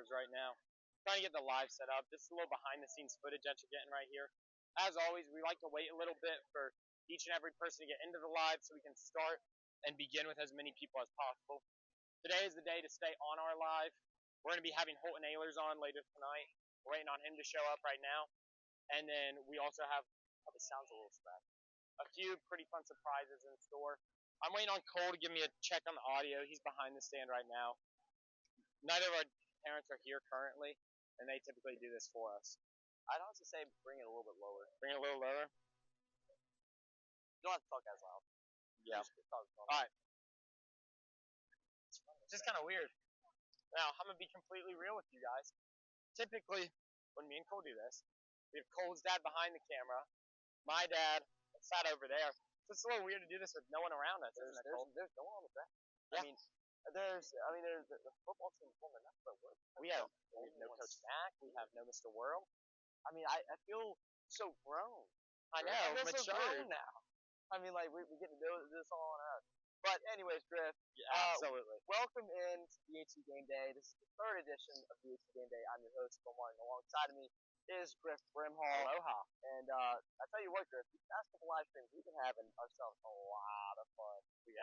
campers right now. Trying to get the live set up. This is a little behind the scenes footage that you're getting right here. As always, we like to wait a little bit for each and every person to get into the live so we can start and begin with as many people as possible. Today is the day to stay on our live. We're going to be having Holton Ahlers on later tonight. We're waiting on him to show up right now. And then we also have, oh, this sounds a little scratchy, a few pretty fun surprises in store. I'm waiting on Cole to give me a check on the audio. He's behind the stand right now. Neither of our parents are here currently, and they typically do this for us. I'd honestly say bring it a little bit lower. Bring it a little lower? You don't have to talk as loud. Yeah. Alright. It's just kind of weird. Now, I'm going to be completely real with you guys. Typically, when me and Cole do this, we have Cole's dad behind the camera, my dad sat over there. So it's a little weird to do this with no one around us, isn't it, Cole? There's no one on the back. Yeah. I mean, there's the football team won enough, but we have no Coach Mack. We have no Mr. World. I mean, I feel so grown. I know, I feel mature. so grown now. I mean, like, we get to do this all on us. But anyways, Griff. Yeah, absolutely. Welcome in to DHC Game Day. This is the third edition of DHC Game Day. I'm your host, Bill Martin. Alongside of me is Griff Brimhall. Aloha. And I tell you what, Griff, these past couple live streams, we've been having ourselves a lot of fun. We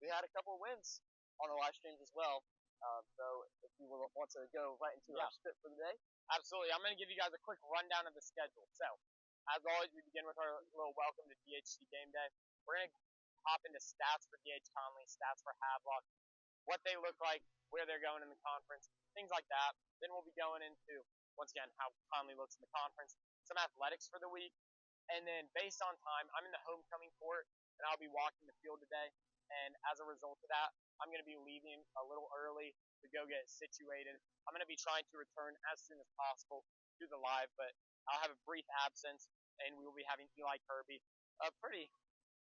had a couple of wins on the live streams as well. So if you want to go right into our script for the day. Absolutely. I'm going to give you guys a quick rundown of the schedule. So, as always, we begin with our little welcome to DHC Game Day. We're going to hop into stats for DH Conley, stats for Havelock, what they look like, where they're going in the conference, things like that. Then we'll be going into, once again, how Conley looks in the conference, some athletics for the week, and then based on time, I'm in the homecoming court, and I'll be walking the field today, and as a result of that, I'm going to be leaving a little early to go get situated. I'm going to be trying to return as soon as possible to the live, but I'll have a brief absence, and we will be having Eli Kirby.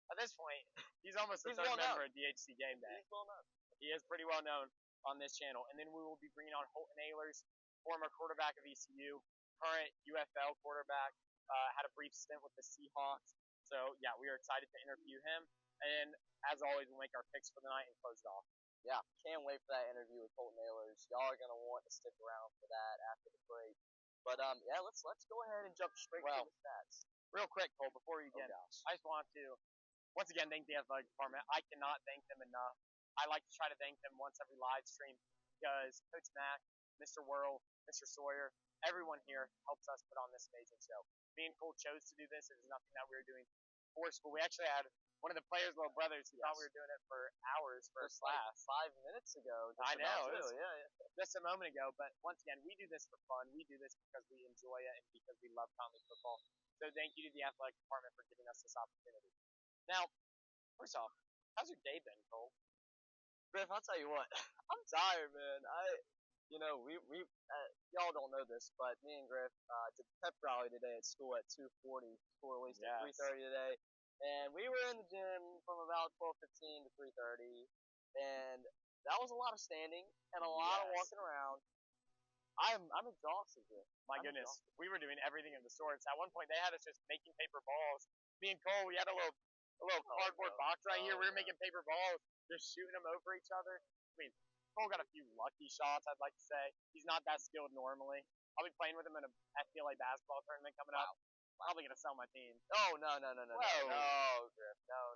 At this point, he's almost the third member of DHC Game Day. He's well known. He is pretty well known on this channel. And then we will be bringing on Holton Ahlers, former quarterback of ECU, current UFL quarterback, had a brief stint with the Seahawks. So, yeah, we are excited to interview him. And as always, we'll make our picks for the night and close it off. Yeah, can't wait for that interview with Holton Ahlers. Y'all are going to want to stick around for that after the break. But, yeah, let's go ahead and jump straight to the stats. Real quick, Cole, before we begin, I just want to, once again, thank the athletic department. I cannot thank them enough. I like to try to thank them once every live stream because Coach Mack, Mr. Worrell, Mr. Sawyer, everyone here helps us put on this amazing show. Me and Cole chose to do this. It was nothing that we were doing forceful. We actually had one of the players' little brothers who thought we were doing it for hours for a class. 5 minutes ago. I know. Just a moment ago. But once again, we do this for fun. We do this because we enjoy it and because we love Conley football. So thank you to the athletic department for giving us this opportunity. Now, first off, how's your day been, Cole? Griff, I'll tell you what. I'm tired, man. Y'all don't know this, but me and Griff did the pep rally today at school at 2:40. School released at 3:30 today. And we were in the gym from about 12:15 to 3:30. And that was a lot of standing and a lot of walking around. I'm exhausted, Griff. My goodness. We were doing everything of the sorts. At one point, they had us just making paper balls. Me and Cole, we had a little cardboard box right here. We were making paper balls, just shooting them over each other. I mean, Cole got a few lucky shots, I'd like to say. He's not that skilled normally. I'll be playing with him in a FPLA basketball tournament coming up. Probably going to sell my team. Oh, no, Griff. No.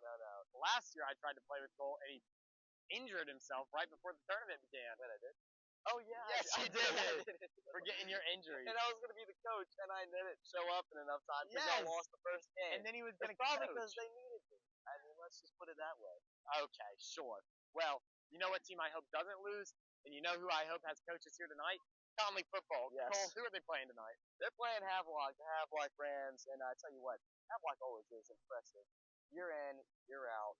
Last year, I tried to play with Cole, and he injured himself right before the tournament began. But I did. Oh, yeah. Yes, you did. Forgetting your injury. And I was going to be the coach, and I didn't show up in enough time because I lost the first game. And then he was going to coach. Probably because they needed me. I mean, let's just put it that way. Okay, sure. Well, you know what team I hope doesn't lose? And you know who I hope has coaches here tonight? Conley football. Yes. Cole, who are they playing tonight? They're playing Havelock, the Havelock Rams, and I tell you what, Havelock always is impressive. Year in, year out.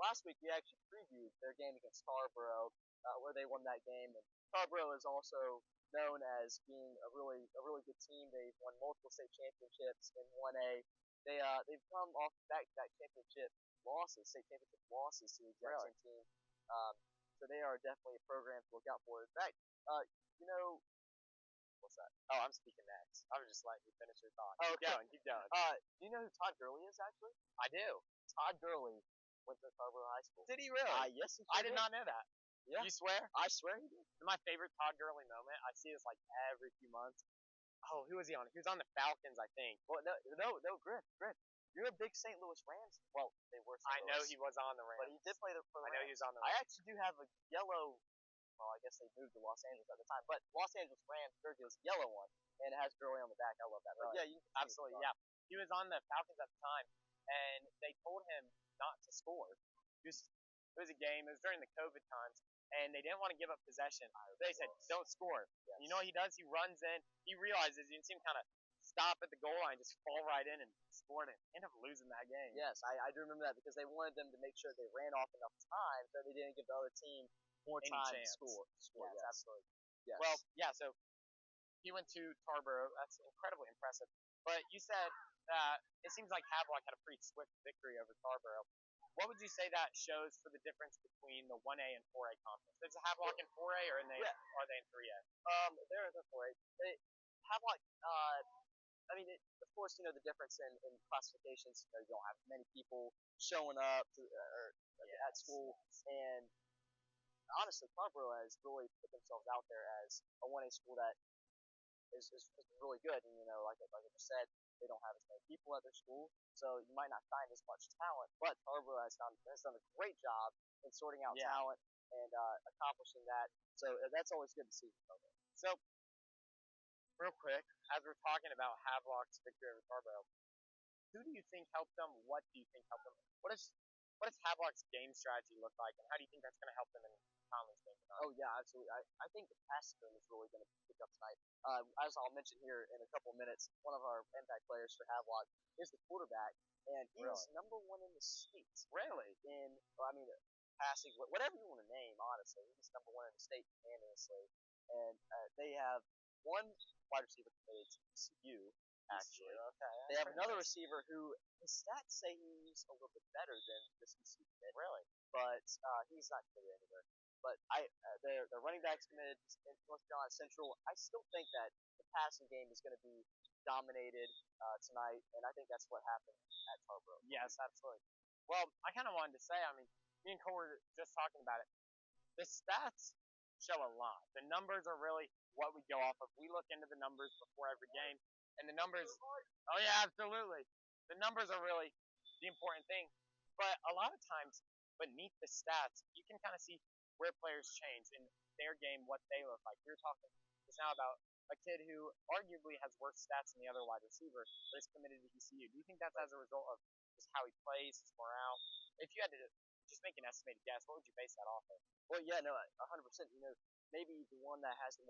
Last week we actually previewed their game against Tarboro, where they won that game. And Tarboro is also known as being a really good team. They've won multiple state championships in 1A. They've come off that championship losses, state championship losses to the exact same team. So they are definitely a program to look out for. In fact, what's that? Oh, I'm speaking next. I was just letting you finish your thought. Oh, okay. Keep going. Do you know who Todd Gurley is, actually? I do. Todd Gurley went to Tarboro High School. Did he really? Yes, he did. I did not know that. Yeah. You swear? I swear he did. My favorite Todd Gurley moment, I see this like every few months. Oh, who was he on? He was on the Falcons, I think. Well, no, Griff. You're a big St. Louis Rams. Well, they were. I know he was on the Rams, but he did play for the Rams. I know he was on the I Rams. actually do have a yellow. Well, I guess they moved to Los Angeles at the time, but Los Angeles Rams jersey was a yellow one, and it has Gurley on the back. I love that. But yeah, absolutely, yeah. He was on the Falcons at the time, and they told him not to score. It was a game. It was during the COVID times, and they didn't want to give up possession. They said, "Don't score." Yes. You know what he does? He runs in. He realizes you can see him kind of stop at the goal line, just fall right in and scored it. End up losing that game. Yes, I do remember that because they wanted them to make sure they ran off enough time so they didn't give the other team more time to score. Yes, absolutely. Yes. Well, yeah. So he went to Tarboro. That's incredibly impressive. But you said that it seems like Havelock had a pretty swift victory over Tarboro. What would you say that shows for the difference between the 1A and 4A conference? Is Havelock in 4A or are they in 3A? They're in 4A. Havelock. Of course, the difference in classifications. You don't have many people showing up at school, and honestly, Tarboro has really put themselves out there as a 1A school that is really good. And like I just said, they don't have as many people at their school, so you might not find as much talent. But Tarboro has done a great job in sorting out talent and accomplishing that. So that's always good to see. So, real quick, as we're talking about Havelock's victory over Tarboro, who do you think helped them? What do you think helped them? What does Havelock's game strategy look like, and how do you think that's going to help them in Conley's game tonight? Oh yeah, absolutely. I think the passing game is really going to pick up tonight. As I'll mention here in a couple of minutes, one of our impact players for Havelock is the quarterback, and he is number 1 in the state. Really? Passing, whatever you want to name, honestly, he's number 1 in the state unanimously. And they have one wide receiver committed to ECU, actually. Okay. They have another receiver who his stats say he's a little bit better than this ECU kid. Really? But he's not committed anywhere. But their running back's committed in North Carolina Central. I still think that the passing game is going to be dominated tonight, and I think that's what happened at Tarboro. Yes, absolutely. Well, I kind of wanted to say, me and Cole were just talking about it. The stats show a lot. The numbers are really what we go off of. We look into the numbers before every game, and the numbers. Oh yeah, absolutely. The numbers are really the important thing. But a lot of times, beneath the stats, you can kind of see where players change in their game, what they look like. We were talking just now about a kid who arguably has worse stats than the other wide receiver, but is committed to ECU. Do you think that's as a result of just how he plays, his morale? If you had to just make an estimated guess, what would you base that off of? Well, yeah, no, 100%. Maybe the one that has the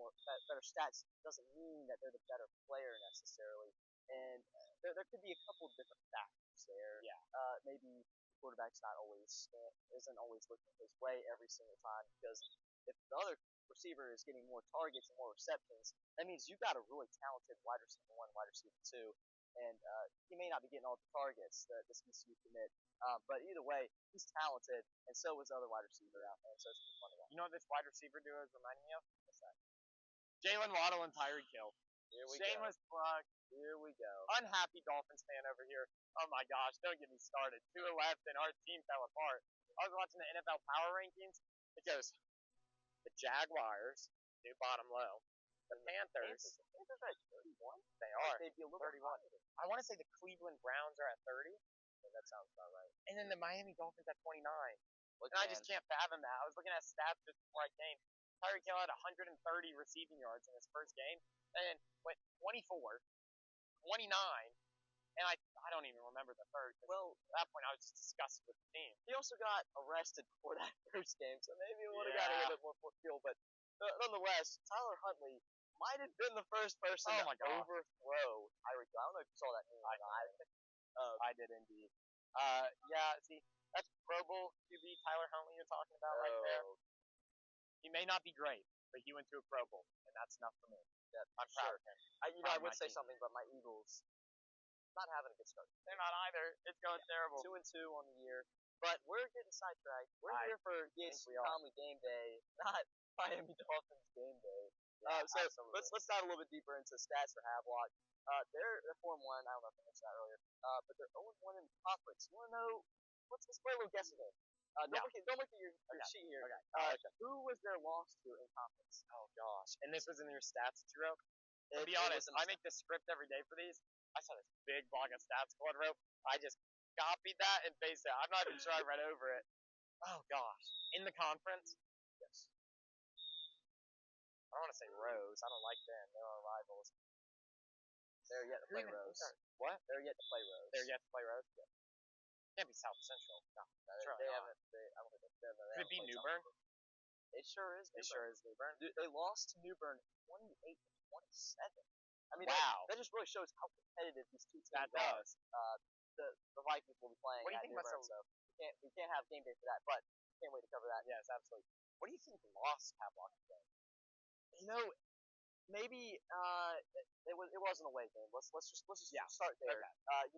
better stats doesn't mean that they're the better player necessarily, and there could be a couple of different factors there. Yeah. Maybe the quarterback's isn't always looking his way every single time, because if the other receiver is getting more targets and more receptions, that means you've got a really talented wide receiver 1, wide receiver 2, and he may not be getting all the targets that this ECU commit. But either way, he's talented, and so was the other wide receiver out there. So it's fun to watch. You know what this wide receiver duo is reminding me of? What's that? Jalen Waddle and Tyreek Hill. Shameless plug. Here we go. Unhappy Dolphins fan over here. Oh my gosh, don't get me started. 2 left and our team fell apart. I was watching the NFL power rankings. It goes the Jaguars, new bottom low. The Panthers are at 31. They are. They'd be a little 31. I want to say the Cleveland Browns are at 30. That sounds about right. And then the Miami Dolphins at 29. Look, and I just can't fathom that. I was looking at stats just before I came. Tyreek Hill had 130 receiving yards in his first game, and then went 24, 29, and I don't even remember the third. Well, at that point, I was just disgusted with the team. He also got arrested before that first game, so maybe he would have got a little bit more feel. But nonetheless, Tyler Huntley might have been the first person to overthrow Tyreek Hill. I don't know if you saw that meme. I did indeed. See, that's Pro Bowl QB Tyler Huntley you're talking about right there. He may not be great, but he went to a Pro Bowl, and that's enough for me. Yeah, I'm proud of him. I would say something, but my Eagles not having a good start. They're not either. It's going terrible. 2-2 on the year, but we're getting sidetracked. We're here for DHC Game Day, not Miami Dolphins Game Day. So let's dive a little bit deeper into stats for Havelock. They're 4-1. I don't know if I mentioned that earlier, but they're 0-1 in the conference. You want to know? Let's play a little guessing game. Don't look at your sheet here. Okay. Who was their loss to in conference? Oh gosh. And this was in your stats that you wrote? To be It honest, was in I make the script every day for these. I saw this big block of stats squad wrote. I just copied that and pasted it. I'm not even sure I read over it. Oh gosh. In the conference? Yes. I don't want to say Rose. I don't like them. They're our rivals. They're yet to play Rose. What? They're yet to play Rose. They're yet to play Rose? Yeah. Can't be South Central. No. They haven't. I don't think they've Could it be New Bern? It sure is. It sure is New Bern. They lost to New Bern 28-27. I mean, wow. That just really shows how competitive these two teams are. That does. The Vikings will be playing. What do you think about so we can't have game day for that, but can't wait to cover that. Yes, absolutely. What do you think lost Havelock today? You know, maybe it was an away game. Let's just start there. Okay.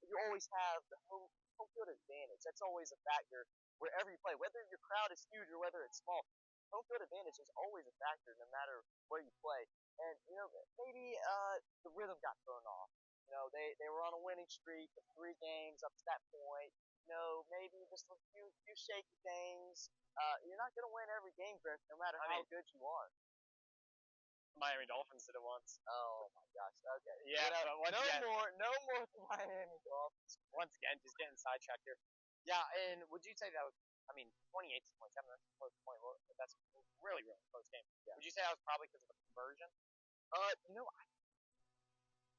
You always have the home field advantage. That's always a factor wherever you play, whether your crowd is huge or whether it's small. Home field advantage is always a factor no matter where you play. And maybe the rhythm got thrown off. They were on a winning streak of 3 games up to that point. Maybe just a few shaky things. You're not gonna win every game, Griff, no matter how good you are. Miami Dolphins did it once. Oh my gosh. Okay. Yeah. But no more Miami Dolphins. Once again, just getting sidetracked here. Yeah, and would you say that was? 28 to 27. That's a close point. That's really close game. Yeah. Would you say that was probably because of the conversion?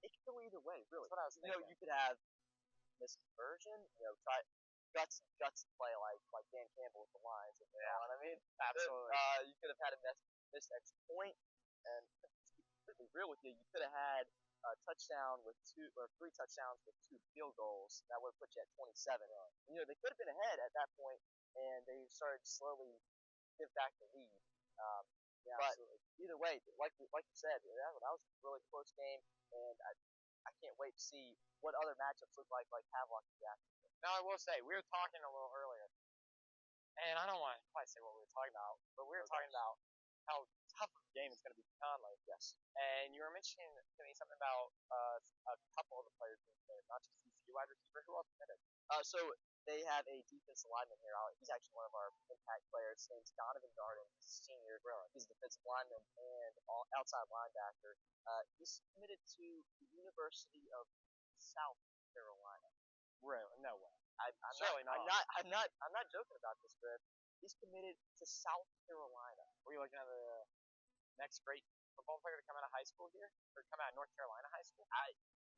It could go either way, really. That's what I was thinking. You could have this conversion. Try guts to play like Dan Campbell with the Lions. You know what I mean? Absolutely. You could have had a missed extra point, and to be completely real with you, you could have had a touchdown with 2 or 3 touchdowns with 2 field goals. That would have put you at 27. They could have been ahead at that point, and they started to slowly give back the lead. But absolutely. Either way, like you said, that was a really close game, and I can't wait to see what other matchups look like Havelock and Jackson. Now I will say, we were talking a little earlier, and I don't want to quite say what we were talking about, but we were talking about how tough of a game it's going to be for Conley. Yes. And you were mentioning to me something about a couple of the players being committed, not just CC wide receiver. Who else committed? So they have a defensive lineman here. He's actually one of our impact players. His name's Donovan Darden. He's a senior. He's a defensive lineman and outside linebacker. He's committed to the University of South Carolina. Really? No way. I'm not joking about this, Griff. He's committed to South Carolina. Were you looking at the next great football player to come out of high school here, or come out of North Carolina high school?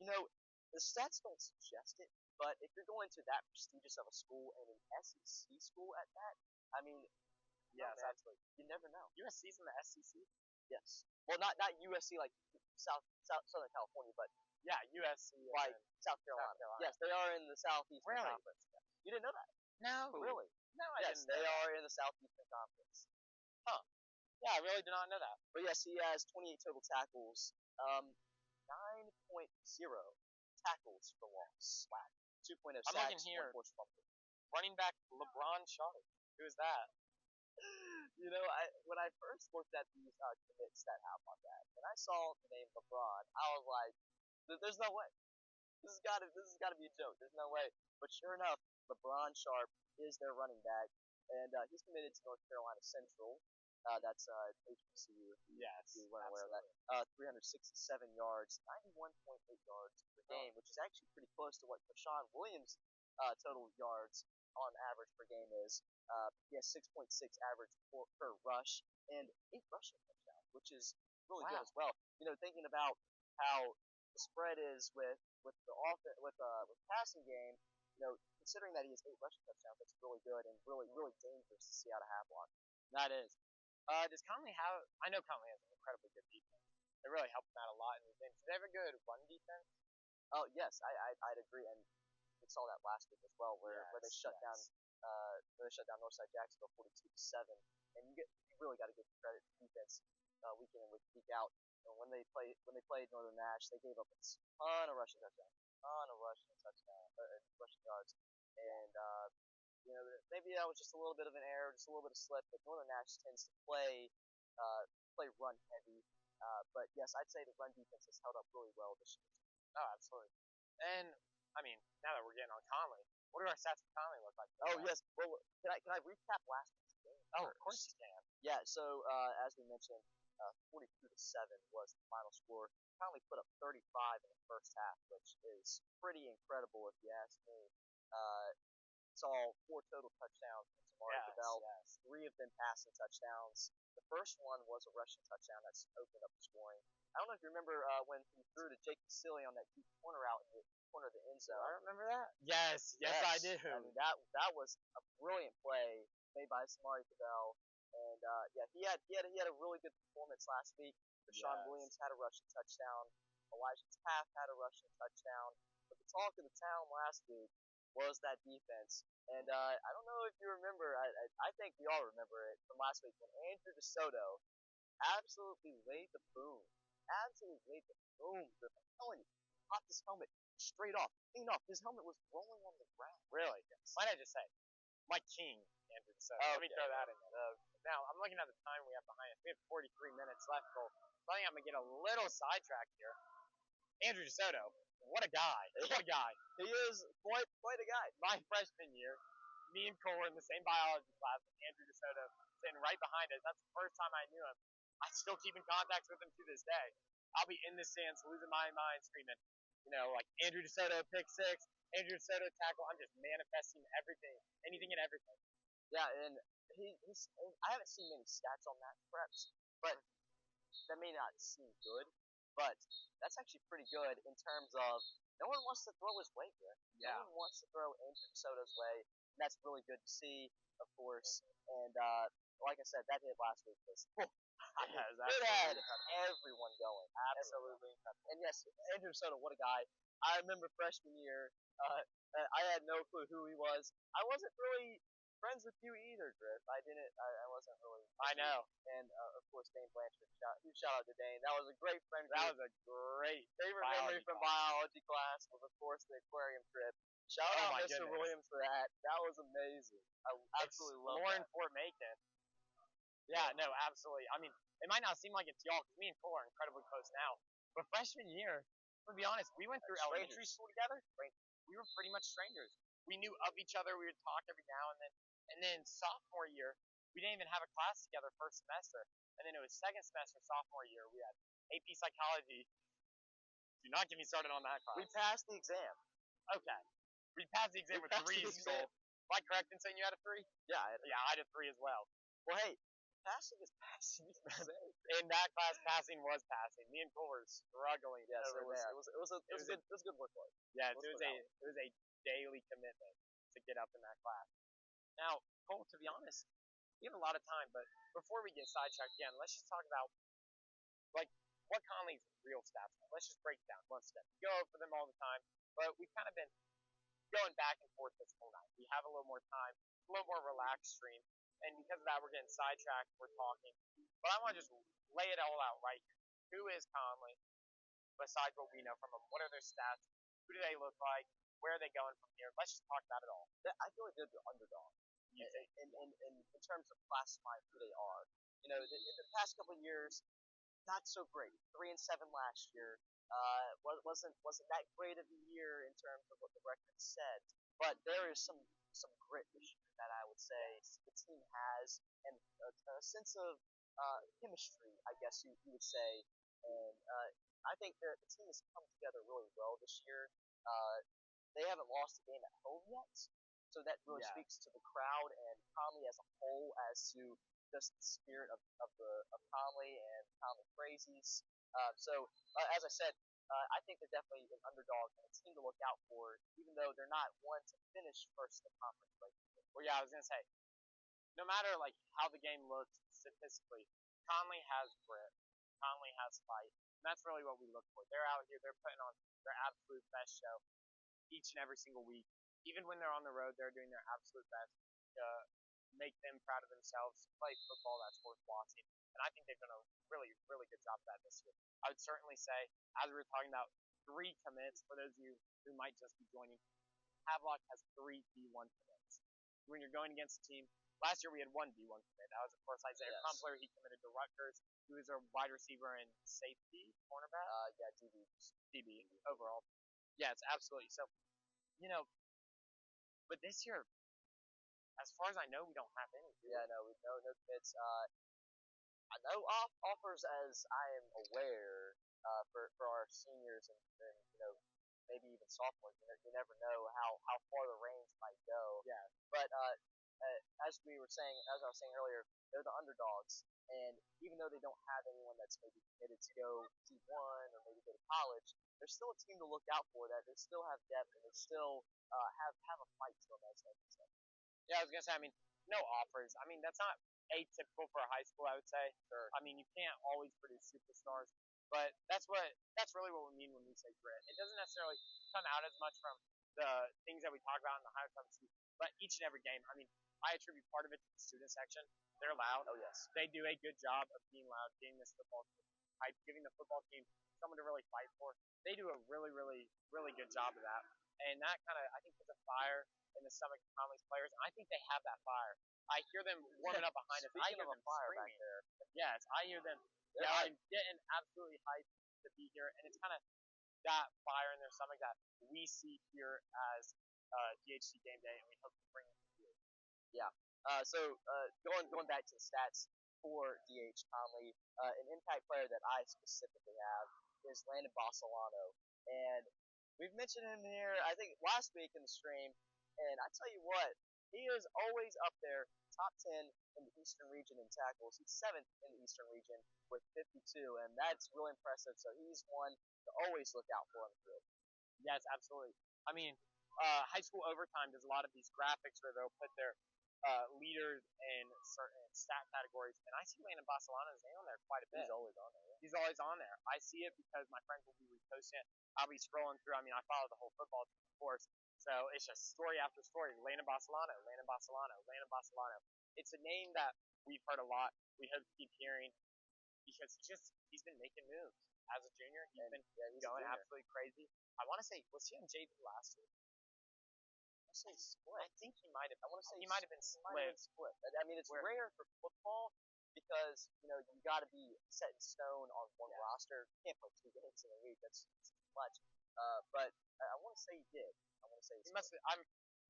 The stats don't suggest it, but if you're going to that prestigious of a school and an SEC school at that, yes, absolutely. You never know. USC's in the SEC? Yes. Well, not USC like Southern California, but yeah, USC like South Carolina. Yes, they are in the Southeastern really? Conference. You didn't know that? No. Really? No, I didn't. Yes, they are in the Southeastern Conference. Huh. Yeah, I really did not know that. But yes, he has 28 total tackles. 9.0 tackles for loss. Wow. 2.0 sacks. I'm looking here. Running back LeBron Shaw. Who is that? When I first looked at these commits that have on that, and I saw the name LeBron, I was like, "There's no way. This has got to be a joke. There's no way." But sure enough, LeBron Sharp is their running back, and he's committed to North Carolina Central. That's HBCU. Yes, you weren't aware of that. 367 yards, 91.8 yards per game, which is actually pretty close to what Rashawn Williams' total yards on average per game is. He has 6.6 average per rush and 8 rushing touchdowns, which is really good as well. Thinking about how the spread is with the passing game, considering that he has 8 rushing touchdowns, that's really good and really dangerous to see out of Havelock. That is. Does Conley have? I know Conley has an incredibly good defense. It really helped him out a lot in these games. Do they have a good run defense? Oh yes, I'd agree, and we saw that last week as well, where they shut down Northside Jacksonville 42-7, and you really got to give credit to defense week in and week out. And when they played Northern Nash, they gave up a ton of rushing yards, and maybe that was just a little bit of an error, just a little bit of slip. But Northern Nash tends to play run heavy. But yes, I'd say the run defense has held up really well this year. Oh, absolutely. And now that we're getting on Conley, What do our stats for Conley look like? Oh yes. Well, can I recap last week's game? Oh, of course you can. Yeah. So as we mentioned, 42-7 was the final score. Conley put up 35 in the first half, which is pretty incredible if you ask me. Saw 4 total touchdowns from Tamari Cabell. Yes. 3 of them passing touchdowns. The first one was a rushing touchdown that's opened up the scoring. I don't know if you remember when he threw to Jake Casilli on that deep corner out in the corner of the end zone. I remember that. Yes, I do. I mean, that was a brilliant play made by Samari Cabell, and yeah, he had a really good performance last week. Rashawn Williams had a rushing touchdown. Elijah Taft had a rushing touchdown. But the talk of the town last week was that defense. And I don't know if you remember, I think we all remember it from last week when Andrew DeSoto absolutely laid the boom. Absolutely laid the boom. I'm telling you, popped his helmet straight off, clean off. His helmet was rolling on the ground. Really? Yes. Might I just say, my king, Andrew DeSoto. Let me throw that in there. Now, I'm looking at the time we have behind us. We have 43 minutes left. So I think I'm going to get a little sidetracked here. Andrew DeSoto, what a guy. What a guy. He is quite a guy. My freshman year, me and Cole were in the same biology class with Andrew DeSoto sitting right behind us. That's the first time I knew him. I still keep in contact with him to this day. I'll be in the stands losing my mind screaming, like Andrew DeSoto pick 6, Andrew DeSoto tackle. I'm just manifesting everything, anything and everything. Yeah, and I haven't seen many stats on that, perhaps, but that may not seem good, but that's actually pretty good in terms of no one wants to throw his way here. Yeah. No one wants to throw Andrew DeSoto's way, and that's really good to see, of course. And like I said, that hit last week was it had everyone going. Absolutely. And yes, Andrew DeSoto, what a guy. I remember freshman year, I had no clue who he was. I wasn't really friends with you either, Griff. I wasn't really. I know. And of course, Dane Blanchard. Shout out to Dane. That was a great friend group. That was a great favorite memory from biology class was, of course, the aquarium trip. Shout out Mr. Goodness. Williams for that. That was amazing. I absolutely love more that. in Fort Macon. Yeah, no, absolutely. I mean, it might not seem like it's y'all because me and Cole are incredibly close now. But freshman year, to be honest, we went through elementary school together. We were pretty much strangers. We knew of each other. We would talk every now and then. And then sophomore year, we didn't even have a class together first semester. And then it was second semester, sophomore year, we had AP Psychology. Do not get me started on that class. We passed the exam. Okay. We passed the exam with 3s, Cole. Am I correct in saying you had a 3? Yeah, I had a 3 as well. Well, hey, passing is passing. In that class, passing was passing. Me and Cole were struggling. Yes, over there. It was good workload. Yeah, it was a daily commitment to get up in that class. Now, Cole, to be honest, we have a lot of time, but before we get sidetracked again, let's just talk about what Conley's real stats are. Let's just break it down one step. We go over them all the time, but we've kind of been going back and forth this whole night. We have a little more time, a little more relaxed stream, and because of that, we're getting sidetracked. We're talking, but I want to just lay it all out right here. Who is Conley? Besides what we know from them, what are their stats? Who do they look like? Where are they going from here? Let's just talk about it all. I feel like they're the underdog in terms of classifying who they are. In the past couple of years, not so great. 3-7 last year. Wasn't that great of a year in terms of what the record said. But there is some grit this year that I would say the team has, and a sense of chemistry, I guess you would say. And I think the team has come together really well this year. They haven't lost a game at home yet, so that really speaks to the crowd and Conley as a whole, as to just the spirit of Conley and Conley crazies. As I said, I think they're definitely an underdog and a team to look out for, even though they're not one to finish first in the conference race. Well, yeah, I was gonna say, no matter how the game looks statistically, Conley has grit, Conley has fight, and that's really what we look for. They're out here, they're putting on their absolute best show each and every single week. Even when they're on the road, they're doing their absolute best to make them proud of themselves, to play football that's worth watching. And I think they've done a really, really good job of that this year. I would certainly say, as we were talking about, 3 commits, for those of you who might just be joining, Havelock has 3 D1 commits. When you're going against a team, last year we had 1 D1 commit. That was, of course, Isaiah Crumpler. He committed to Rutgers. He was a wide receiver and safety, cornerback. DB. DB overall. Yes, absolutely. So, But this year, as far as I know, we don't have any. Yeah, no, no commits. No offers as I am aware for our seniors and maybe even sophomores. You never know how far the range might go. Yeah. But as I was saying earlier, they're the underdogs, and even though they don't have anyone that's maybe committed to go D1 or maybe go to college, they're still a team to look out for. That they still have depth and they still have a fight to them, as I say. Yeah, I was gonna say. I mean, no offers. I mean, that's not atypical for a high school. I would say. Sure. I mean, you can't always produce superstars, but that's really what we mean when we say grit. It doesn't necessarily come out as much from the things that we talk about in the high competition, but each and every game. I mean, I attribute part of it to the student section. They're loud. Oh yes. They do a good job of being loud, getting this football hype, giving the football team someone to really fight for. They do a really, really, really good job of that, and that kind of I think puts a fire in the stomach of Conley's players. And I think they have that fire. I hear them warming up behind us. I hear them fire screaming. back there. Yes, I hear them. Yeah, I'm getting absolutely hyped to be here, and it's kind of that fire in their stomach that we see here as DHC Game Day, and we hope to bring it to you. Yeah. Going back to the stats for DH Conley, an impact player that I specifically have is Landon Basilano, and we've mentioned him here I think last week in the stream, and I tell you what, he is always up there, top 10 in the Eastern region in tackles. He's 7th in the Eastern region with 52, and that's really impressive. So he's one to always look out for on the field. Yes, absolutely. I mean, high school overtime does a lot of these graphics where they'll put their leaders in certain stat categories, and I see Landon Basilano's name on there quite a bit. He's always on there. Yeah. He's always on there. I see it because my friends will be reposting it. I'll be scrolling through. I mean, I follow the whole football team, of course. So it's just story after story. Landon Basilano, Landon Basilano, Landon Basilano. It's a name that we've heard a lot. We hope to keep hearing because he's been making moves as a junior. He's been going absolutely crazy. I want to say, was he on JV last year? I want to say split. I think he might have. I want to say he might have been split. I mean, it's rare for football because you got to be set in stone on one roster. You can't play 2 games in a week. That's too much. But I want to say he did. I want to say he must. I'm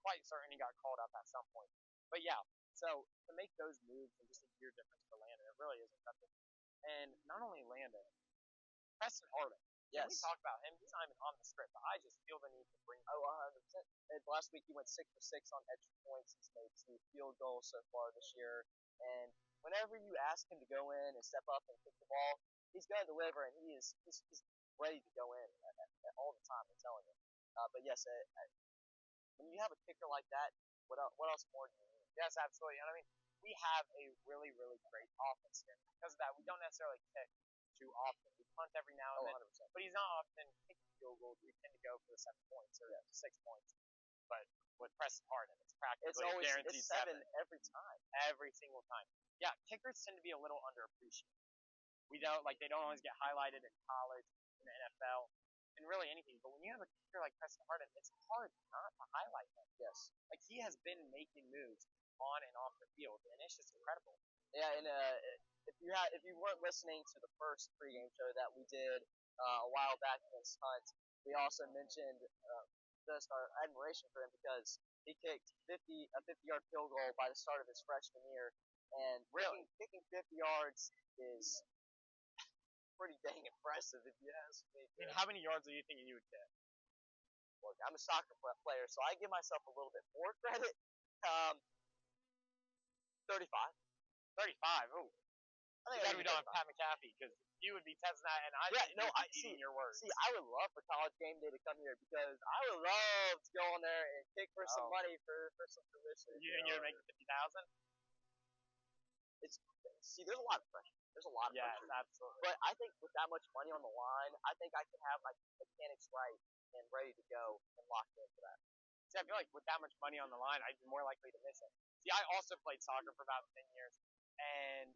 quite certain he got called up at some point. But yeah, so to make those moves in just a year difference for Landon, it really is impressive. And not only Landon, Preston Harden. Yes. Can we talk about him? He's not even on the script, but I just feel the need to bring him. 100%. And last week he went 6 for 6 on extra points. He's made 2 field goals so far this year. And whenever you ask him to go in and step up and kick the ball, he's going to deliver, and he's ready to go in all the time. I'm telling you. But yes, when you have a kicker like that, what else more do you need? Yes, absolutely. And I mean, we have a really, really great offense here. Because of that, we don't necessarily kick too often. We punt every now and then, 100%. but he's not often kicking field goals. We tend to go for the 7 points or 6 points. But with Preston Harden, it's practically always guaranteed 7 every time. Every single time. Yeah, kickers tend to be a little underappreciated. They don't always get highlighted in college, in the NFL, and really anything. But when you have a kicker like Preston Harden, it's hard not to highlight him. Yes. Like, he has been making moves on and off the field, and it's just incredible. Yeah, and if you weren't listening to the first pregame show that we did a while back against Hunt, we also mentioned just our admiration for him because he kicked a 50-yard field goal by the start of his freshman year, and kicking 50 yards is pretty dang impressive if you ask me. I mean, how many yards do you think you would kick? Look, I'm a soccer player, so I give myself a little bit more credit. 35. 35. Oh. I think we don't have Pat McAfee because you would be testing that, and I eating your words. See, I would love for College Game Day to come here because I would love to go on there and kick for some money for some tuition. You think you would make 50,000? There's a lot of pressure. There's a lot of pressure. Yes, absolutely. But I think with that much money on the line, I think I can have my mechanics right and ready to go and locked in for that. See, I feel like with that much money on the line, I'd be more likely to miss it. See, I also played soccer for about 10 years, and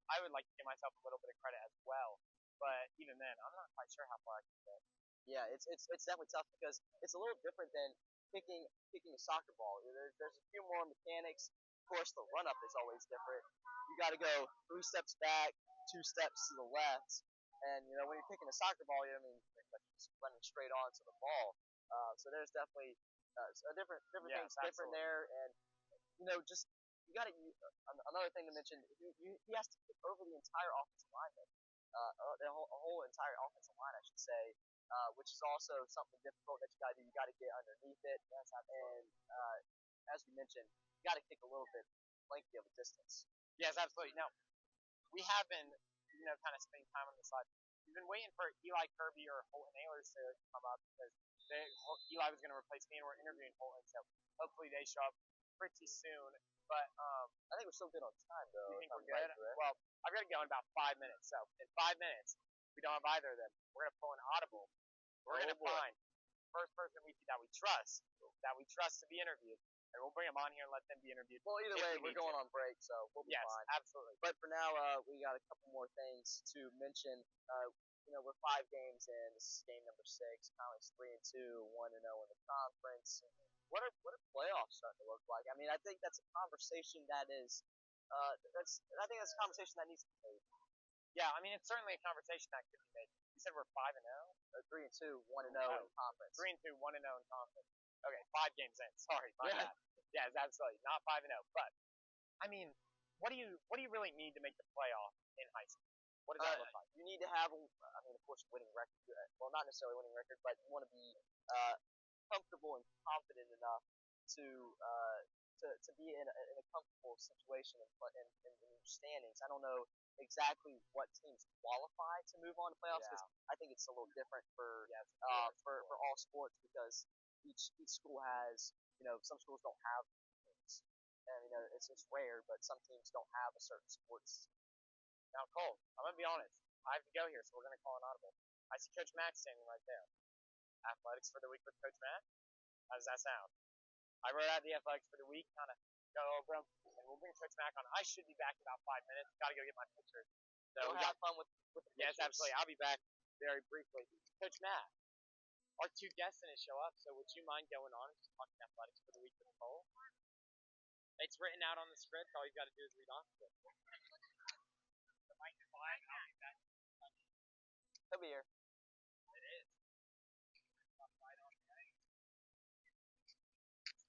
I would like to give myself a little bit of credit as well. But even then, I'm not quite sure how far I can go. Yeah, it's definitely tough because it's a little different than kicking a soccer ball. There's a few more mechanics. Of course, the run up is always different. You got to go 3 steps back, 2 steps to the left, and when you're kicking a soccer ball, you're pretty much just running straight onto the ball. So there's definitely different Yes, things different absolutely. there, and just you got to. Another thing to mention, he has to kick over the entire offensive lineman, the whole entire offensive line, I should say, which is also something difficult that you got to do. You got to get underneath it, Yes, and absolutely. as we mentioned, you got to kick a little bit lengthy of a distance. Yes, absolutely. Now, we have been, kind of spending time on the side. We've been waiting for Eli Kirby or Holton Ahlers to come up because Eli was going to replace me, and we're interviewing Holton, so hopefully they show up pretty soon. But I think we're still good on time, though. you think we're good? Well, I've got to go in about 5 minutes. So in 5 minutes, if we don't have either of them, we're going to pull an audible. We're going to find the first person that we trust to be interviewed, and we'll bring them on here and let them be interviewed. Well, either way, we're going on break, so we'll be yes, fine. Absolutely. But for now, we got a couple more things to mention. We're 5 games in. This is game number 6. Conley's 3-2, 1-0 in the conference. What are playoffs starting to look like? I mean, I think that's a conversation that is. I think that's a conversation that needs to be made. Yeah, I mean, it's certainly a conversation that could be made. You said we're 5-0, 3-2, 1-0 in conference. 3-2, 1-0 in conference. Okay, 5 games in. Sorry, my bad. Yes, absolutely, not 5-0. But I mean, what do you really need to make the playoff in high school? What does that look like? You need to have, of course, winning record. Well, not necessarily winning record, but you want to be comfortable and confident enough to be in a comfortable situation in your standings. I don't know exactly what teams qualify to move on to playoffs because I think it's a little different for all sports because each school has some schools don't have teams, and it's rare, but some teams don't have a certain sports. Now, Cole, I'm gonna be honest. I have to go here, so we're gonna call an audible. I see Coach Mack standing right there. Athletics for the week with Coach Mack. How does that sound? I wrote out the athletics for the week, kind of go over them, and we'll bring Coach Mack on. I should be back in about 5 minutes. Got to go get my pictures. So we got fun with the yes, absolutely. I'll be back very briefly. Coach Mack, our 2 guests didn't show up, so would you mind going on and just talking athletics for the week with Cole? It's written out on the script. All you've got to do is read off of it. He'll be here. It is.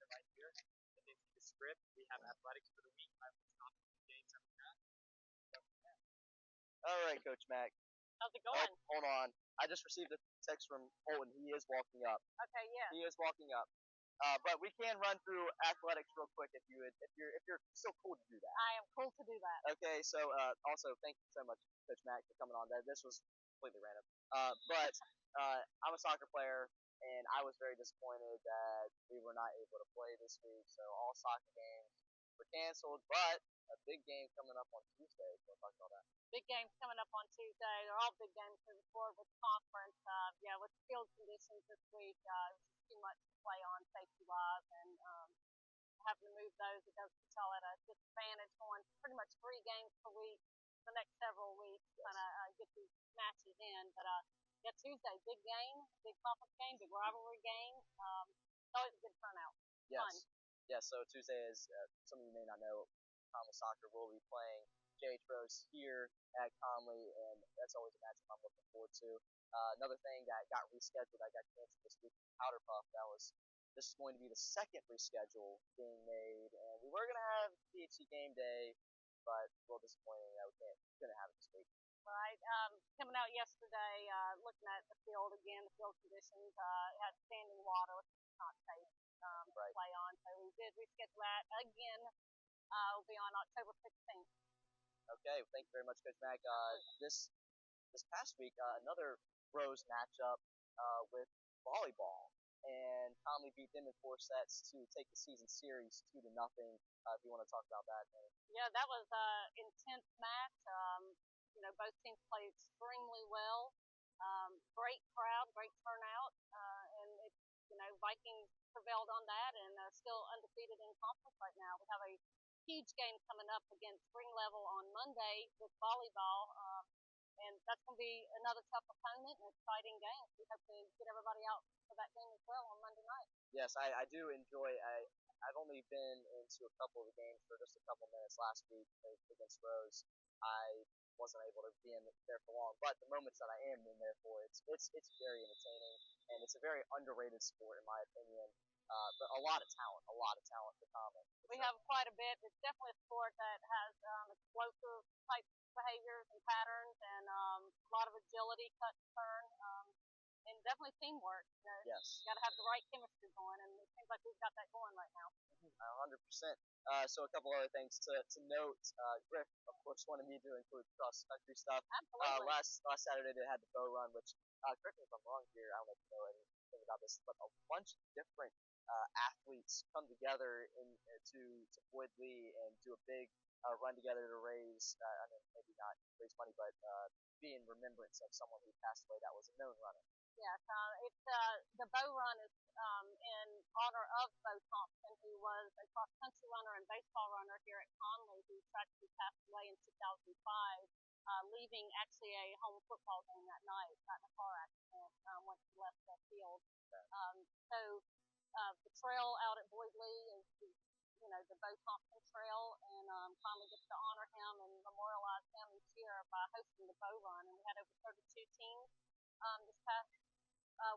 Right here. And then the script, we have athletics for the week. I will stop the games that we have. All right, Coach Mack. How's it going? Hold on. I just received a text from Holton. He is walking up. Okay, yeah. He is walking up. But we can run through athletics real quick if you're still cool to do that. I am cool to do that. Okay, so also thank you so much, Coach Mack, for coming on. This was completely random. But I'm a soccer player, and I was very disappointed that we were not able to play this week. So all soccer games were canceled, but a big game coming up on Tuesday. So we'll talk about that. Big games coming up on Tuesday. They're all big games moving forward with the conference. With field conditions this week, it was just too much to play on safety-wise, and having to move those, it does put y'all at a disadvantage going pretty much 3 games per week the next several weeks, kind of get these matches in. But Tuesday, big game, big conference game, big rivalry game. It's always a good turnout. Yes. Fun. Yes, so Tuesday is, some of you may not know, Conley Soccer will be playing JH Rose here at Conley, and that's always a matchup I'm looking forward to. Another thing that got rescheduled, that got canceled this week, Powder Puff. This is going to be the second reschedule being made, and we were going to have DHC Gameday, but a little disappointing that we couldn't have it this week. Right. Coming out yesterday, looking at the field again, the field conditions, had standing water, which is not safe to play on. So we did reschedule that again. Will be on October 16th. Okay, well, thank you very much, Coach Mack. This past week, another Rose matchup with volleyball, and Conley beat them in 4 sets to take the season series 2-0. If you want to talk about that, maybe. Yeah, that was an intense match. Both teams played extremely well. Great crowd, great turnout, and Vikings prevailed on that and still undefeated in conference right now. We have a huge game coming up against Spring Level on Monday with volleyball, and that's going to be another tough opponent and exciting game. We hope to get everybody out for that game as well on Monday night. Yes, I do enjoy. I've only been into a couple of the games for just a couple minutes last week against Rose. I wasn't able to be in there for long. But the moments that I am in there for, it's very entertaining, and it's a very underrated sport in my opinion. But a lot of talent for common. We have quite a bit. It's definitely a sport that has explosive type behaviors and patterns, and a lot of agility, cut and turn, and definitely teamwork. Yes. Got to have the right chemistry going, and it seems like we've got that going right now. 100%. So a couple other things to note. Griff, of course, wanted me to include cross country stuff. Absolutely. Last Saturday they had the bow run, which correct me if I'm wrong here. I don't know if you know anything about this, but a bunch of different athletes come together to Boyd Lee and do a big run together to raise. I mean, maybe not raise money, but be in remembrance of someone who passed away that was a known runner. Yes, it's the bow run is in honor of Bo Thompson, who was a cross country runner and baseball runner here at Conley, who tragically passed away in 2005, leaving actually a home football game that night. Got in a car accident once he left the field. So the trail out at Boyd Lee is the Bo Thompson Trail, and Conley gets to honor him and memorialize him each year by hosting the bow run. And we had over 32 teams this past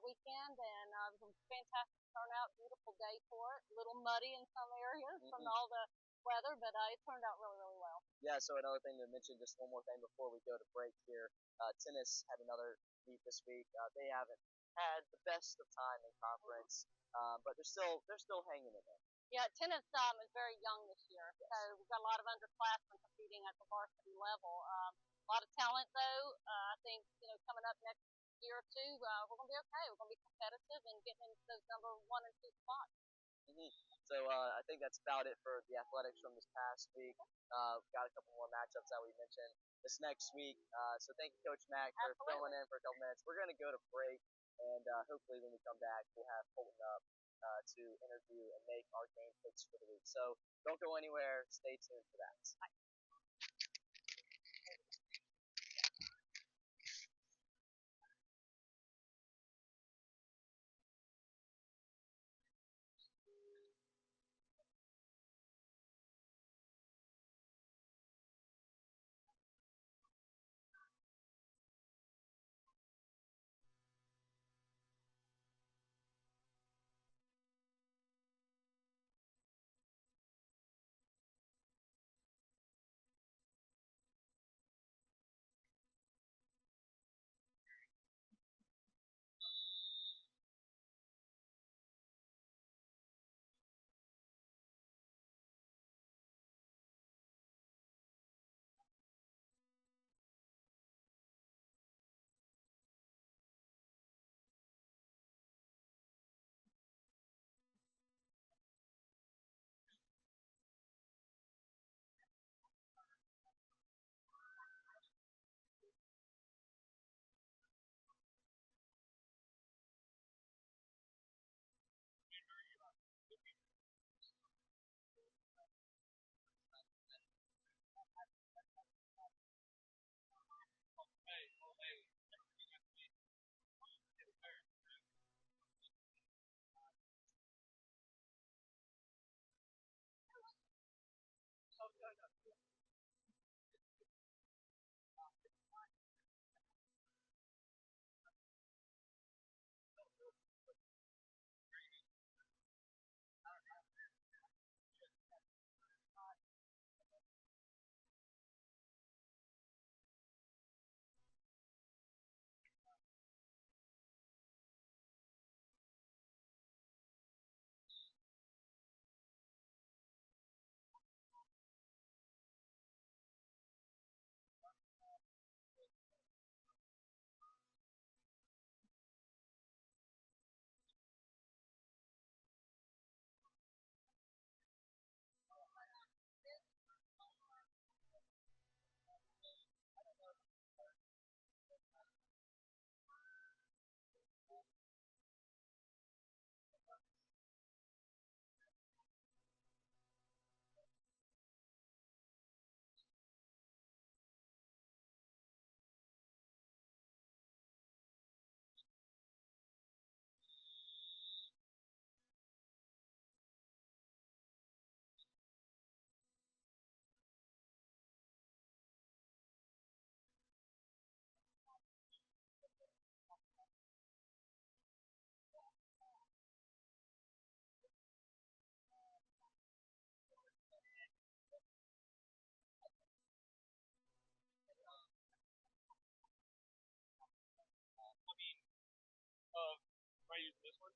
weekend, and it was a fantastic turnout, beautiful day for it. A little muddy in some areas from all the weather, but it turned out really, really well. Yeah, so another thing to mention, just one more thing before we go to break here. Tennis had another meet this week. They haven't had the best of time in conference, but they're still hanging in there. Yeah, tennis is very young this year, yes. So we've got a lot of underclassmen competing at the varsity level. A lot of talent, though. I think coming up next year or two, we're going to be okay. We're going to be competitive and getting into those number 1 and 2 spots. So I think that's about it for the athletics from this past week. We've got a couple more matchups that we mentioned this next week. So thank you, Coach Mack, for filling in for a couple minutes. We're going to go to break, and hopefully when we come back, we'll have Colton up to interview and make our game picks for the week. So don't go anywhere. Stay tuned for that.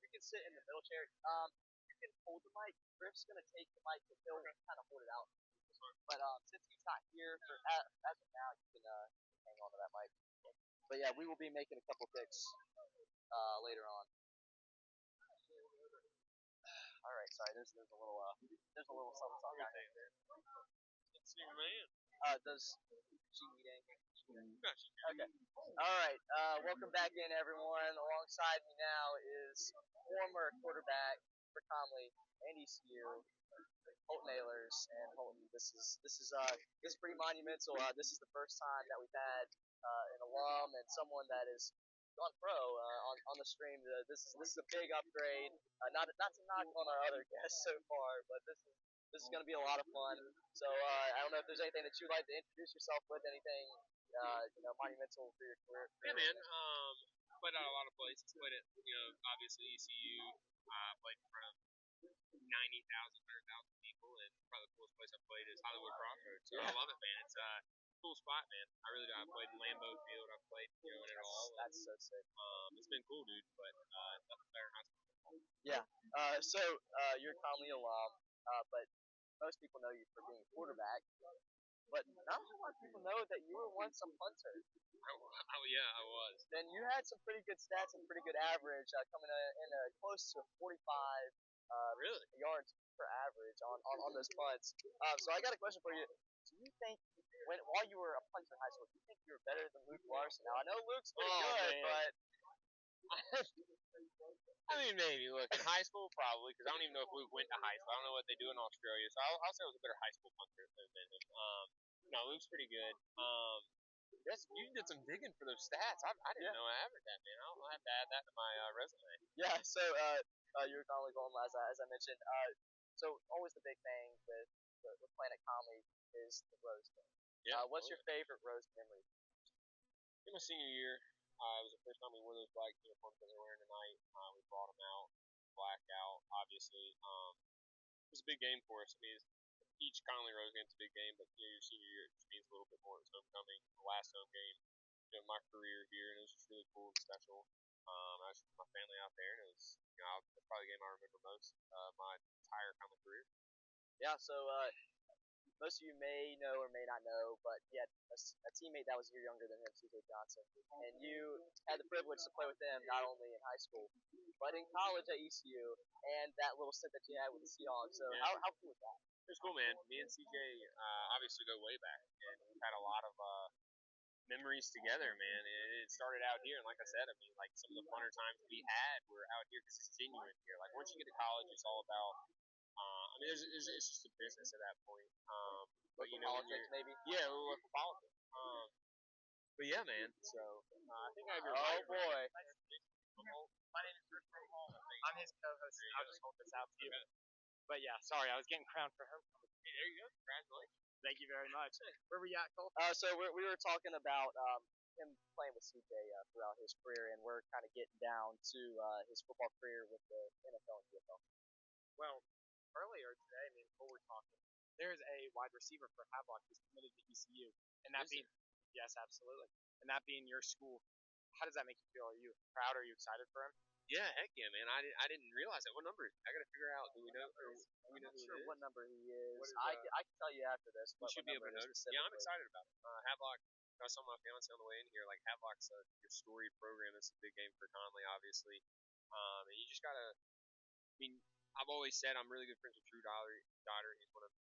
You can sit in the middle chair. You can hold the mic. Griff's gonna take the mic, but he'll kind of hold it out. But since he's not here for as of now, you can hang on to that mic. But yeah, we will be making a couple picks later on. All right, sorry. There's a little something out here. It's your man. Does she need anything? Okay. All right. Welcome back in, everyone. Alongside me now is former quarterback for Conley and ECU, Holton Ahlers, and Holton. This is pretty monumental. This is the first time that we've had an alum and someone that is gone pro on the stream. This is a big upgrade. Not to knock on our other guests so far, but this is going to be a lot of fun. So I don't know if there's anything that you'd like to introduce yourself with, anything monumental for your career. Yeah, man. Played at a lot of places. Played at obviously ECU. Played in front of 90,000, 100,000 people, and probably the coolest place I played is Hollywood Crossroads. So I love it, man. It's a cool spot, man. I really do. I played in Lambeau Field. I played in it all. That's so sick. It's been cool, dude. But nothing better than high school football. Yeah. So you're a Conley alum, but most people know you for being a quarterback. But not a whole lot of people know that you were once a punter. Oh yeah, I was. Then you had some pretty good stats and pretty good average, coming in close to 45 Really? yards per average on those punts. So I got a question for you. Do you think while you were a punter in high school, do you think you were better than Luke Larson? Now I know Luke's pretty good, man. but I mean, maybe. Look, in high school, probably, because I don't even know if Luke went to high school. I don't know what they do in Australia, so I'll say I was a better high school punter than him. No, Luke's pretty good. You did some digging for those stats. I didn't know I averaged that, man. I'll have to add that to my resume. Yeah. So you were Conley alum, as I mentioned. So always the big thing with playing at Conley is the Rose Bowl. Yeah. What's your favorite Rose memory? In my senior year, it was the first time we wore those black uniforms that they're wearing tonight. We brought them out, blacked out, obviously. It was a big game for us. I mean, each Conley Rose game is a big game, but your senior year just means a little bit more. It's homecoming, the last home game of my career here, and it was just really cool and special. I was with my family out there, and it was that's probably the game I remember most my entire Conley career. Yeah. So most of you may know or may not know, but he had a teammate that was a year younger than him, CJ Johnson, and you had the privilege to play with them not only in high school, but in college at ECU, and that little stint that you had with the Seahawks. So how cool was that? It was cool, man. Me and CJ obviously go way back, and we've had a lot of memories together, man. It started out here, and like I said, I mean, like some of the funner times we had were out here because it's genuine here. Like once you get to college, it's all about. I mean, it's just a business at that point. But you know, politics, maybe. Yeah, we'll look for politics. But yeah, man. So I think I have your. Oh boy. My name is Rick from Hall. I'm his co-host. I'll just hold this out to you. But yeah, sorry, I was getting crowned for her. Hey, there you go. Congratulations. Thank you very much. Where were you at, Cole? So we were talking about him playing with CJ throughout his career, and we're kind of getting down to his football career with the NFL and UFL. Well, earlier today, me and Cole were talking. There's a wide receiver for Havelock who's committed to ECU, and that being yes, absolutely, and that being your school. How does that make you feel? Are you proud? Are you excited for him? Yeah, heck yeah, man. I didn't realize that. What number? I gotta figure out. Do we know? I'm not sure what number he is. What is I can tell you after this. We should be able to notice. Yeah, I'm excited about it. Havelock. I saw my fiance on the way in here. Like Havelock's your storied program. It's a big game for Conley, obviously. And you just gotta. I mean, I've always said I'm really good friends with Drew Daughter. He's one of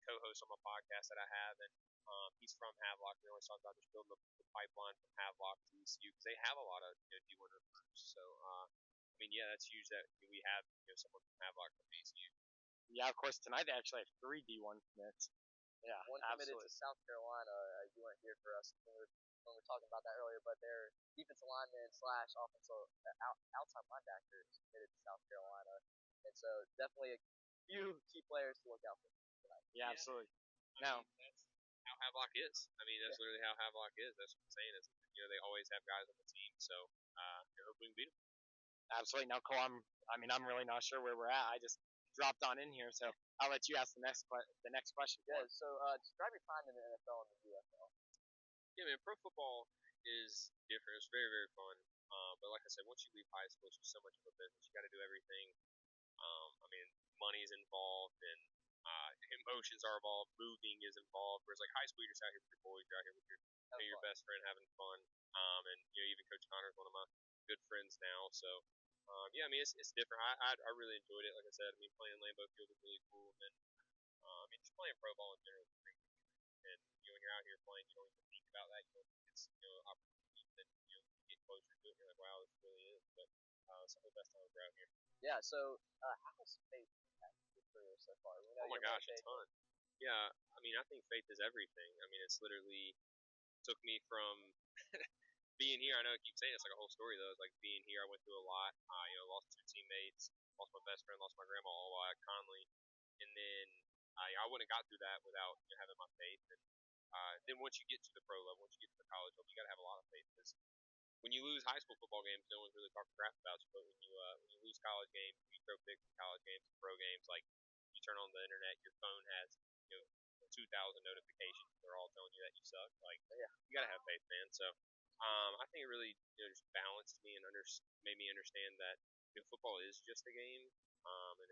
co-hosts on my podcast that I have, and he's from Havelock. We always talk about just building the pipeline from Havelock to ECU because they have a lot of D1 recruits. So I mean, yeah, that's huge that we have someone from Havelock from ECU. Yeah, of course. Tonight they actually have 3 D1 commits. Yeah, one committed to South Carolina. You weren't here for us when we were talking about that earlier, but their defensive lineman / offensive outside linebacker is committed to South Carolina, and so definitely a few key players to look out for tonight. Yeah, absolutely. Now, that's how Havelock is. I mean, that's literally how Havelock is. That's what I'm saying. Is they always have guys on the team, so hopefully we can beat them. Absolutely. Now, Cole, I'm really not sure where we're at. I just dropped on in here, so I'll let you ask the next question. Yeah. So describe your time in the NFL and the UFL. Yeah, man. Pro football is different. It's very, very fun. But like I said, once you leave high school, it's just so much of a business. You got to do everything. I mean, money's involved and emotions are involved. Moving is involved. Whereas like high school, you're just out here with your boys. You're out here with your best friend having fun. And even Coach Connor is one of my good friends now. So yeah, I mean it's different. I really enjoyed it. Like I said, I mean playing Lambeau Field was really cool. And then I mean just playing pro ball in general is great. And when you're out here playing, you don't even think about that. You know, it's opportunities that get closer to it. And you're like, wow, this really is. But some of the best times were out here. Yeah. So how has faith impacted your career so far? We know Oh my you're gosh, a motivated. ton. Yeah, I mean, I think faith is everything. I mean, it's literally took me from being here. I know I keep saying it's like a whole story though. It's like being here. I went through a lot. Lost two teammates, lost my best friend, lost my grandma all while at Conley, and then I wouldn't have got through that without having my faith. And then once you get to the pro level, once you get to the college level, you got to have a lot of faith because when you lose high school football games, no one's really talking crap about you. But when you lose college games, you throw picks in college games, pro games, like you turn on the internet, your phone has 2,000 notifications. They're all telling you that you suck. Like, yeah, you gotta have faith, man. So, I think it really just balanced me and made me understand that football is just a game. And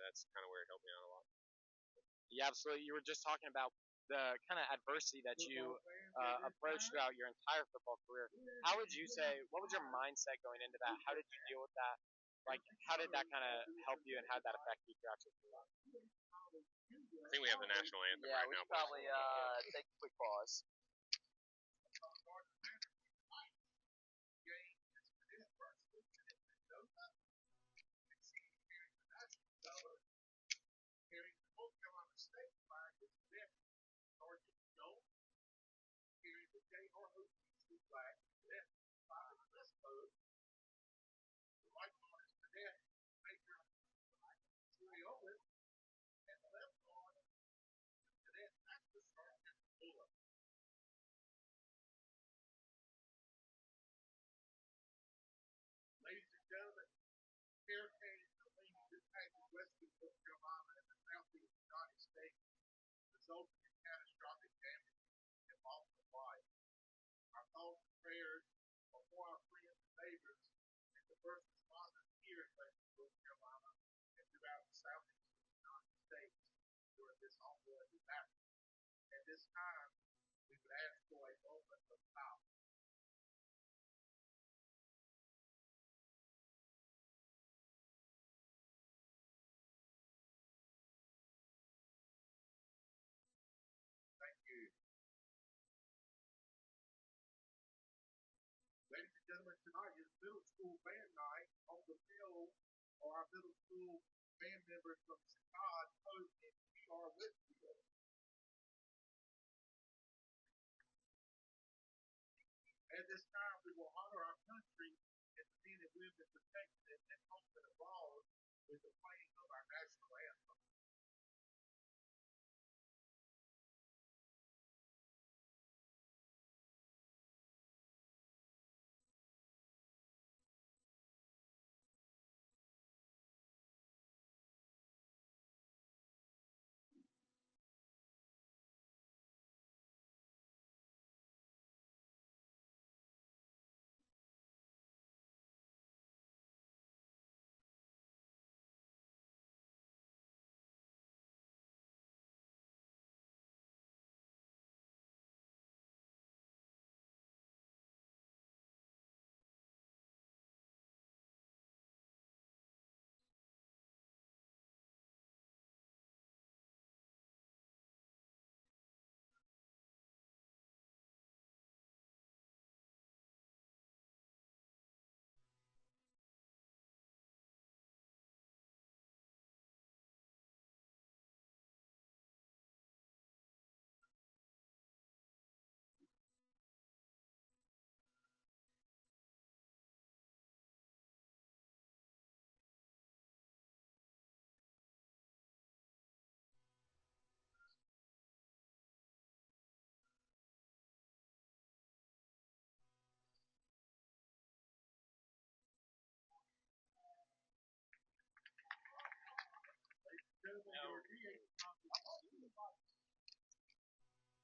that's kind of where it helped me out a lot. Yeah, absolutely. You were just talking about the kind of adversity that you approached throughout your entire football career. How would you say? What was your mindset going into that? How did you deal with that? Like, how did that kind of help you, and how did that affect you throughout your career? I think we have the national anthem Yeah, right we now. should probably take a quick pause.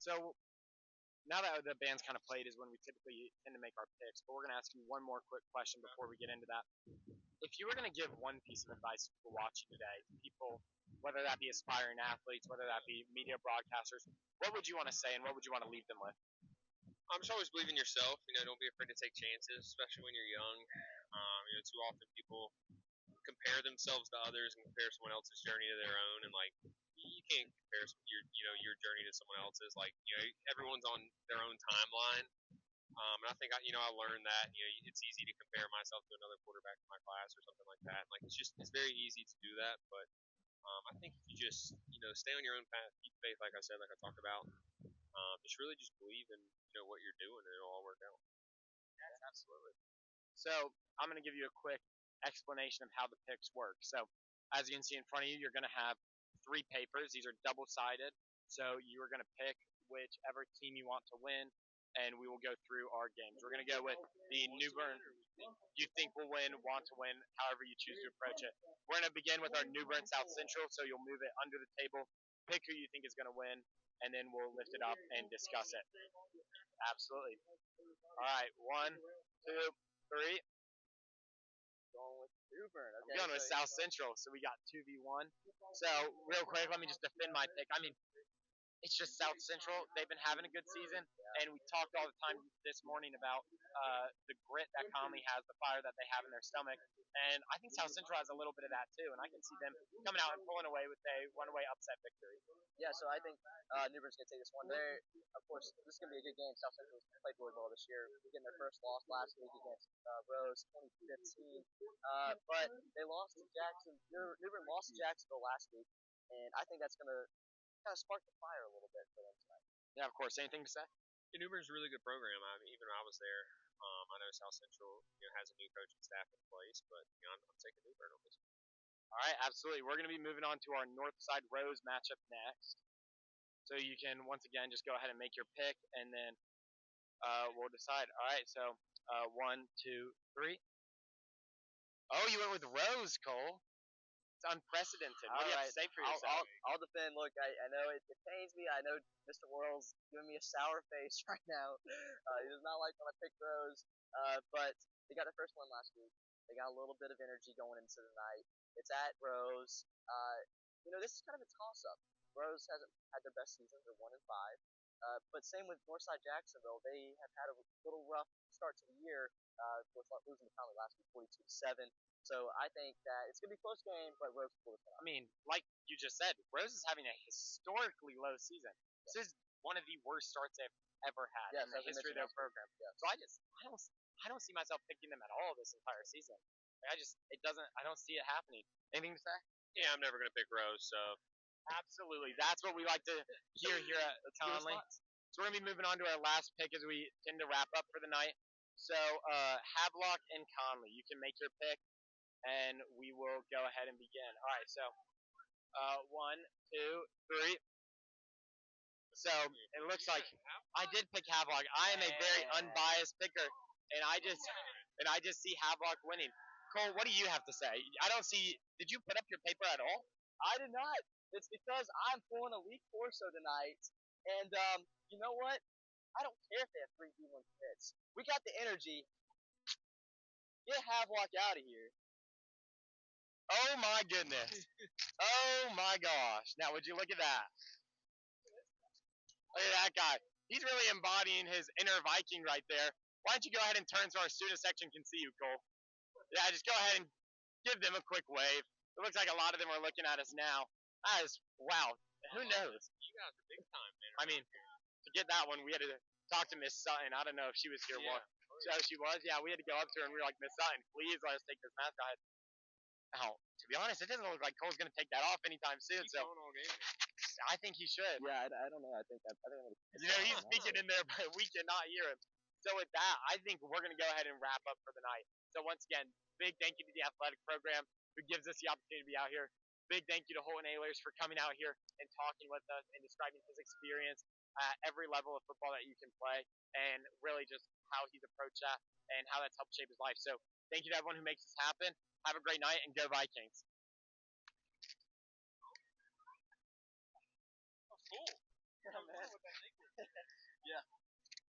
So now that the band's kind of played is when we typically tend to make our picks, but we're going to ask you one more quick question before we get into that. If you were going to give one piece of advice to people watching today, to people, whether that be aspiring athletes, whether that be media broadcasters, what would you want to say and what would you want to leave them with? Just always believe in yourself. Don't be afraid to take chances, especially when you're young. Too often people compare themselves to others and compare someone else's journey to their own, and like you can't compare your journey to someone else's. Like everyone's on their own timeline. And I think I learned that it's easy to compare myself to another quarterback in my class or something like that. Like it's very easy to do that, but I think if you just stay on your own path, keep faith, like I said, like I talked about, just believe in what you're doing, and it'll all work out. Yes, absolutely. So I'm going to give you a quick explanation of how the picks work. So as you can see in front of you, you're going to have 3 papers. These are double-sided. So you are going to pick whichever team you want to win, and we will go through our games. We're going to go with the New Bern you think will win, want to win, however you choose to approach it. We're going to begin with our New Bern South Central, so you'll move it under the table, pick who you think is going to win, and then we'll lift it up and discuss it. Absolutely. All right, 1, 2, 3. Going with New Bern. Okay, I'm going with South Central, so we got 2v1. So real quick, let me just defend my pick. I mean, it's just South Central. They've been having a good season, and we talked all the time this morning about the grit that Conley has, the fire that they have in their stomach, and I think South Central has a little bit of that too, and I can see them coming out and pulling away with a one-way upset victory. Yeah, so I think New Bern's going to take this one. Of course, this is going to be a good game. South Central's played really well this year, getting their first loss last week against Rose, 2015. But they lost to Jackson. New Bern lost to Jacksonville last week, and I think that's going to kind of spark the fire a little bit for them tonight. Yeah, of course. Anything to say? New Bern's a really good program. Even when I was there, I know South Central has a new coaching staff in place, but I'm taking New Bern on this one. All right, absolutely. We're going to be moving on to our Northside Rose matchup next. So you can, once again, just go ahead and make your pick, and then we'll decide. All right, so 1, 2, 3. Oh, you went with Rose, Cole. It's unprecedented. What do you have to say for yourself? I'll defend. Look, I know it pains me. I know Mr. World's giving me a sour face right now. He does not like when I pick Rose. But they got their first win last week. They got a little bit of energy going into the night. It's at Rose. This is kind of a toss-up. Rose hasn't had their best season. They're 1-5. But same with Northside Jacksonville. They have had a little rough start to the year. With losing to Conley last week, 42-7. So I think that it's going to be a close game, but Rose will pull it out. I mean, like you just said, Rose is having a historically low season. Yeah. This is one of the worst starts they've ever had in the history of their program. Yeah. So I don't see myself picking them at all this entire season. I don't see it happening. Anything to say? Yeah, I'm never going to pick Rose, so. Absolutely. That's what we like to hear here at Conley. So we're going to be moving on to our last pick as we tend to wrap up for the night. So Havelock and Conley, you can make your pick, and we will go ahead and begin. All right, so 1, 2, 3. So it looks like I did pick Havelock. I am a very unbiased picker, and I just see Havelock winning. Cole, what do you have to say? I don't see. Did you put up your paper at all? I did not. It's because I'm pulling a weak torso tonight, and you know what? I don't care if they have 3 D1 hits. We got the energy. Get Havelock out of here. Oh my goodness. Oh my gosh. Now would you look at that? Look at that guy. He's really embodying his inner Viking right there. Why don't you go ahead and turn so our student section can see you, Cole? Yeah, just go ahead and give them a quick wave. It looks like a lot of them are looking at us now. That is, wow. Who knows? You guys are big time, man. I mean, to get that one, we had to talk to Miss Sutton. I don't know if she was here. Yeah. So she was. Yeah, we had to go up to her and we were like, Miss Sutton, please let us take this mask off. Now, to be honest, it doesn't look like Cole's going to take that off anytime soon. Keep going all game. I think he should. Yeah, I don't know. I think I'm gonna. He's speaking in there, but we cannot hear him. So with that, I think we're going to go ahead and wrap up for the night. So once again, big thank you to the athletic program who gives us the opportunity to be out here. Big thank you to Holton Ahlers for coming out here and talking with us and describing his experience at every level of football that you can play, and really just how he's approached that and how that's helped shape his life. So thank you to everyone who makes this happen. Have a great night, and go Vikings. Oh, cool. Yeah, man. Yeah.